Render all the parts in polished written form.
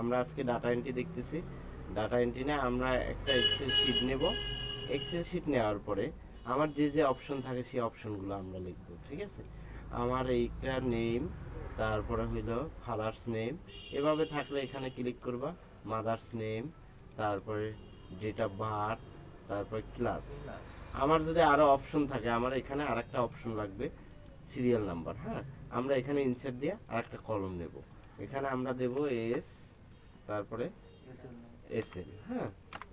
আমরা আজকে data entry দেখতেছি। ডাটা এন্ট্রি না আমরা একটা এক্সেল শিট নেব। এক্সেল শিট নেওয়ার পরে আমার যে যে অপশন থাকে সেই অপশনগুলো আমরা লিখব, ঠিক আছে। আমার এইটা নেম, তারপরে হইল ফাদার্স নেম, এভাবে থাকলে এখানে ক্লিক করবা, মাদার্স নেম, তারপরে ডেট অফ বার্থ, তারপরে ক্লাস। আমার যদি আরও অপশন থাকে, আমার এখানে আরেকটা অপশন লাগবে সিরিয়াল নাম্বার। হ্যাঁ, আমরা এখানে ইনসার্ট দিয়ে আরেকটা কলম নেব। এখানে আমরা দেব এস, তারপরে এসএল। হ্যাঁ,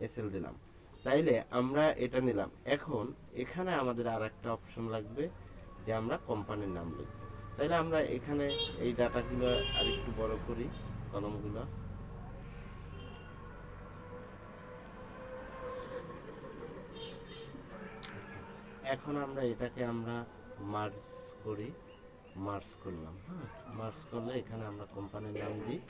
এসএল দিলাম। তাইলে আমরা এটা নিলাম। এখন এখানে আমাদের আরেকটা অপশন লাগবে যে আমরা কোম্পানির নাম লিখব। তাইলে আমরা এখানে এই ডাটাগুলো আর একটু বড় করি, কলমগুলো। এখন আমরা এটাকে আমরা মার্জ করি, মার্জ করলাম। হ্যাঁ, মার্জ করলে এখানে আমরা কোম্পানির নাম দিই।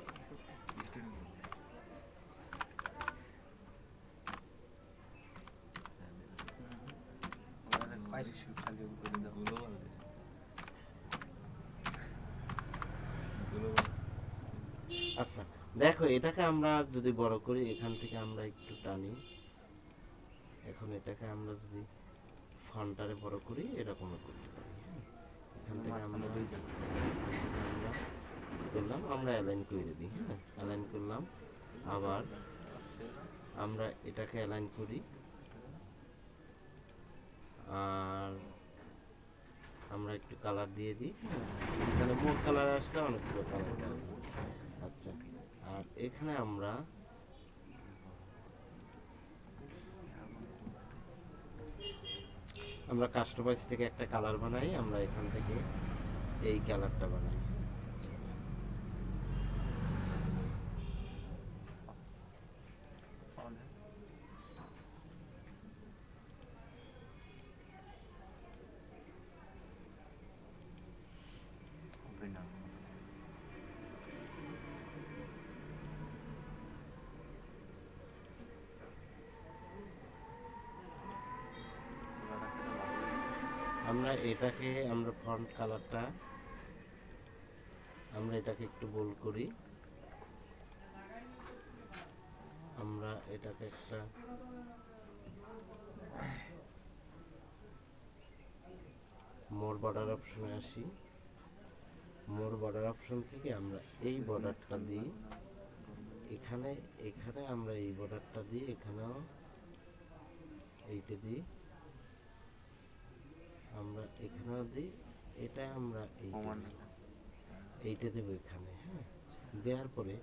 আচ্ছা দেখো, এটাকে আমরা যদি বড় করি, এখান থেকে আমরা একটু টানি। এখন এটাকে আমরা যদি ফন্টারে বড় করি, এরকমও করতে পারি। হ্যাঁ, এখান থেকে আমরা করলাম, আমরা অ্যালাইন করে দিই। হ্যাঁ, অ্যালাইন করলাম। আবার আমরা এটাকে অ্যালাইন করি, আর আমরা একটু কালার দিয়ে দিই। এখানে মোট কালার আসলে অনেকগুলো কালার পাওয়া যায়। আচ্ছা, আর এখানে আমরা কাস্টমাইজ থেকে একটা কালার বানাই। আমরা এখান থেকে এই কালারটা বানাই। আমরা এটাকে আমরা ফন্ট কালারটা আমরা এটাকে একটু বোল্ড করি। আমরা এটাকে একটা মোর বর্ডার অপশনে আসি। মোর বর্ডার অপশন থেকে আমরা এই বর্ডারটা দিই। এখানে এখানে আমরা এই বর্ডারটা দিই, এখানেও এইটা দিই, আমরা এখানেও দিই, এটা আমরা এইটা দেবো এখানে। হ্যাঁ, দেওয়ার পরে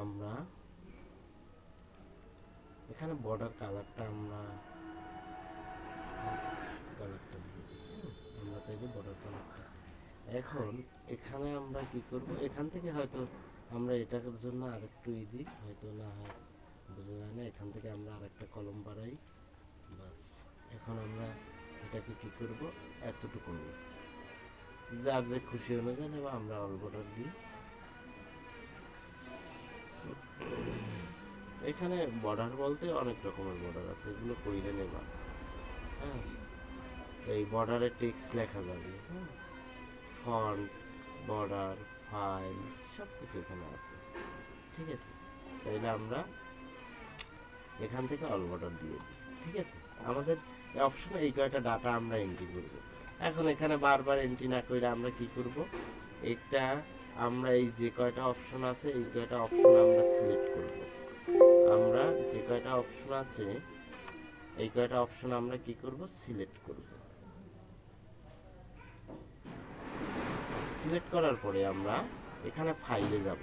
আমরা এখানে বর্ডার কালারটা আমরা কালারটা দিয়ে দিই। আমরা তাইলে বর্ডার কালারটা এখন এখানে আমরা কি করব, এখান থেকে হয়তো আমরা এটার জন্য আরেকটু দিই, হয়তো না হয় বোঝা যায় না। এখান থেকে আমরা আরেকটা কলম বাড়াই, বাস। এখন আমরা এটাকে কি করব, এতটুকু নিই, যার যে খুশি অনুযায়ী নেব। আমরা অল বর্ডার দিই। এখানে বর্ডার বলতে অনেক রকমের বর্ডার আছে, এগুলো কইরে নেবা। হ্যাঁ, এই বর্ডারে টেক্সট লেখা যাবে। হ্যাঁ, ফন্ট, বর্ডার, ফাইল সব কিছু এখানে আছে, ঠিক আছে। তাইলে আমরা এখান থেকে অল বর্ডার দিয়ে দিই, ঠিক আছে। আমাদের অপশনে এই কয়টা ডাটা আমরা এন্ট্রি করব। এখন এখানে বারবার এন্ট্রি না করে আমরা কি করব, এটা আমরা এই যে কয়টা অপশন আছে এই কয়টা অপশন আমরা সিলেক্ট করব। আমরা যে কয়টা অপশন আছে এই কয়টা অপশন আমরা কি করব, সিলেক্ট করব। সিলেক্ট করার পরে আমরা এখানে ফাইলে যাব।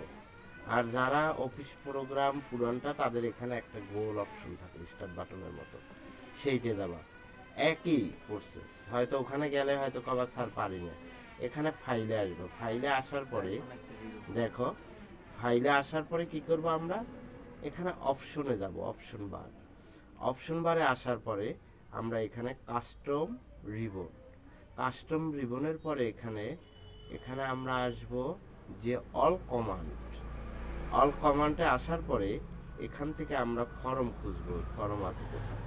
আর যারা অফিস প্রোগ্রাম পুরানটা, তাদের এখানে একটা গোল অপশন থাকে স্টার্ট বাটনের মতো, সেইটা যাবা। একই প্রসেস, হয়তো ওখানে গেলে হয়তো কবার স্যার পারি না, এখানে ফাইলে আসবো। ফাইলে আসার পরে দেখো, ফাইলে আসার পরে কি করব, আমরা এখানে অপশনে যাব, অপশন বার। অপশন বারে আসার পরে আমরা এখানে কাস্টম রিবন, কাস্টম রিবনের পরে এখানে এখানে আমরা আসব যে অল কমান্ড। অল কমান্ডে আসার পরে এখান থেকে আমরা ফর্ম খুঁজবো, ফর্ম আছে কোথায়,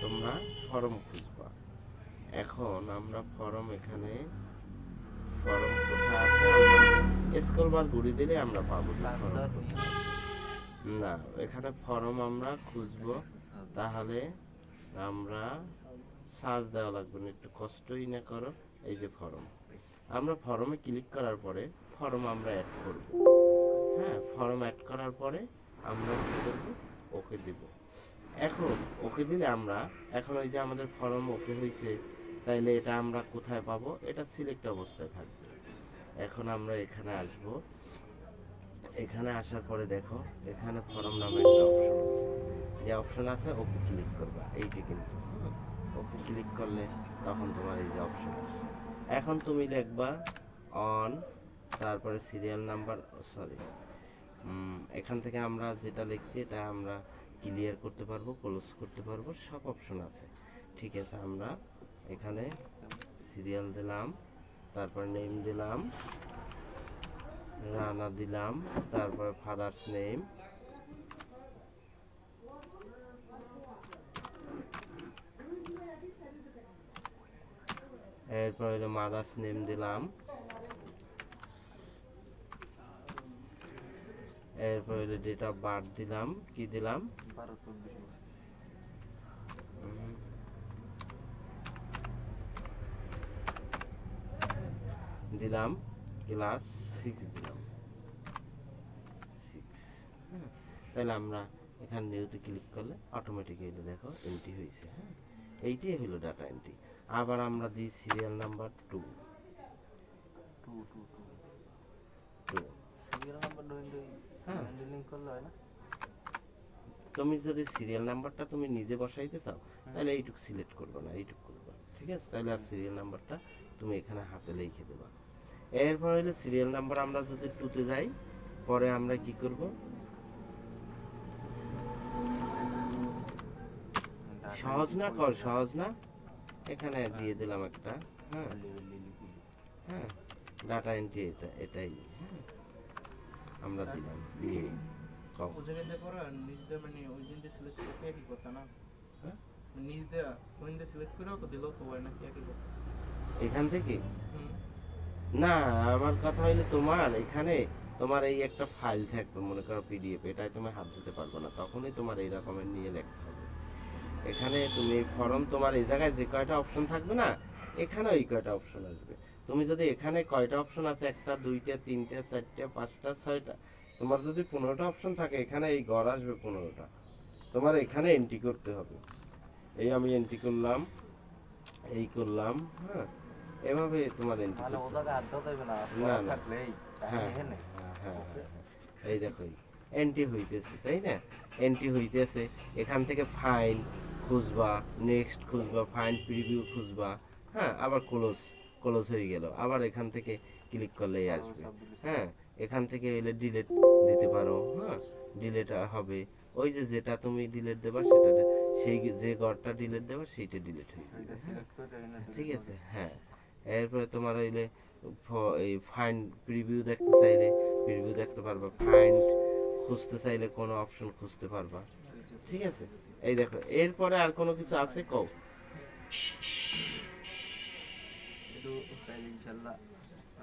তোমরা ফর্ম খুঁজবা। এখন আমরা ফর্ম এখানে ফর্ম কোথায় আছে, আমরা স্ক্রল বার ঘুরিয়ে দিলে আমরা পাবো ফর্ম কোথায় আছে। না, এখানে ফর্ম আমরা খুঁজবো, তাহলে আমরা সার্চ দেওয়া লাগবে না, একটু কষ্টই না করো। এই যে ফর্ম, আমরা ফর্মে ক্লিক করার পরে ফর্ম আমরা অ্যাড করব। হ্যাঁ, ফর্ম অ্যাড করার পরে আমরা কি করব, ওকে দেব। এখন ওকে দিলে আমরা, এখন ওই যে আমাদের ফর্ম ওকে হয়েছে, তাইলে এটা আমরা কোথায় পাবো, এটা সিলেক্ট অবস্থায় থাকবে। এখন আমরা এখানে আসব, এখানে আসার পরে দেখো এখানে ফর্ম নামে একটা অপশন আছে, যে অপশন আছে ওকে ক্লিক করবা, এইটা কিন্তু ওকে ক্লিক করলে তখন তোমার এই যে অপশন আছে। এখন তুমি লিখবা অন, তারপরে সিরিয়াল নাম্বার, সরি, এখান থেকে আমরা যেটা লিখছি এটা আমরা ক্লিয়ার করতে পারবো, ক্লোজ করতে পারবো, সব অপশন আছে। ঠিক আছে, আমরা এখানে সিরিয়াল দিলাম, তারপর নেম দিলাম, রানা দিলাম, তারপরে ফাদার্স নেম, এরপর হলো মাদার্স নেম দিলাম, এরপর হলো ডেট অফ বার্থ দিলাম, কি দিলাম, দিলাম ক্লাস 6 দিলাম 6। তাহলে আমরা এখানে নিউতে ক্লিক করলে অটোমেটিক্যালি দেখো এন্ট্রি হয়েছে। হ্যাঁ, এইটাই হলো ডাটা এন্ট্রি। আবার আমরা দিই সিরিয়াল নাম্বার 2। হ্যাঁ, তুমি যদি সিরিয়াল নাম্বারটা তুমি নিজে বসাইতে চাও তাহলে এইটুকু সিলেক্ট করবে না, এইটুকু করবা। ঠিক আছে, তাহলে আর সিরিয়াল নাম্বারটা তুমি এখানে হাতে লিখে দেবা। এরপর হলো সিরিয়াল নাম্বার আমরা যদি 2তে যাই, পরে আমরা কি করব, সহজ না কর, সহজ না, এখানে দিয়ে দিলাম একটা। হ্যাঁ হ্যাঁ, ডাটা এন্ট্রি এটাই। হ্যাঁ, আমরা দিলাম কম। ও জায়গায় দেখো আর নিজ দিয়ে মানে ওই দিন দিয়ে সিলেক্ট করতে একই কথা না? হ্যাঁ, নিজ দিয়ে ওই দিয়ে সিলেক্ট করেও তো দিলেও তো হয় নাকি একই কথা? এখান থেকে হুম। না, আমার কথা হইলে তোমার এখানে তোমার এই একটা ফাইল থাকবে, মনে করো পিডিএফ, এটাই তুমি হাত দিতে পারবে না, তখনই তোমার এই রকমের নিয়ে লিখতে হবে। এখানে তুমি ফর্ম, তোমার এই জায়গায় যে কয়টা অপশন থাকবে না, এখানে ওই কয়টা অপশন আসবে। তুমি যদি এখানে কয়টা অপশন আছে, 1টা 2টা 3টা 4টা 5টা 6টা, তোমার যদি 15টা অপশন থাকে, এখানে এই ঘর আসবে 15টা, তোমার এখানে এন্ট্রি করতে হবে। এই আমি এন্ট্রি করলাম, এই করলাম। হ্যাঁ, এভাবে তোমার এন্ট্রি মানে ও করতে জায়গায় আড্ডা দেবে না, না, না। থাকলেই হ্যাঁ এখানে হ্যাঁ হ্যাঁ হ্যাঁ, এই দেখো এন্ট্রি হইতেছে, তাই না, এন্ট্রি হইতেছে। এখান থেকে ফাইন খুঁজবা, নেক্সট খুঁজবা, ফাইন প্রিভিউ খুঁজবা। হ্যাঁ, আবার ক্লোজ, ক্লোজ হয়ে গেল, আবার এখান থেকে ক্লিক করলেই আসবে। হ্যাঁ, এখান থেকে এলে ডিলিট দিতে পারো। হ্যাঁ, ডিলিট হবে, ওই যে যেটা তুমি ডিলিট দেবা সেটা সেই যে ঘরটা ডিলিট দেবা সেইটা ডিলিট হয়ে যাবে। হ্যাঁ, ঠিক আছে। হ্যাঁ, এরপরে তোমার হইলে এই ফাইন্ড প্রিভিউ দেখতে চাইলে প্রিভিউ দেখতে পারবা, ফাইন্ড খুঁজতে চাইলে কোনো অপশন খুঁজতে পারবা। ঠিক আছে, এই দেখো, এরপরে আর কোনো কিছু আছে কও? একটু কাল ইনশাআল্লাহ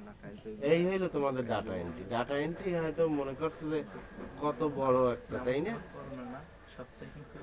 না কাল তো এই হইলো তোমাদের ডাটা এন্ট্রি। ডাটা এন্ট্রি হয়তো মনে করছো যে কত বড় একটা, তাই না? করোনা না সপ্তাহে কিছু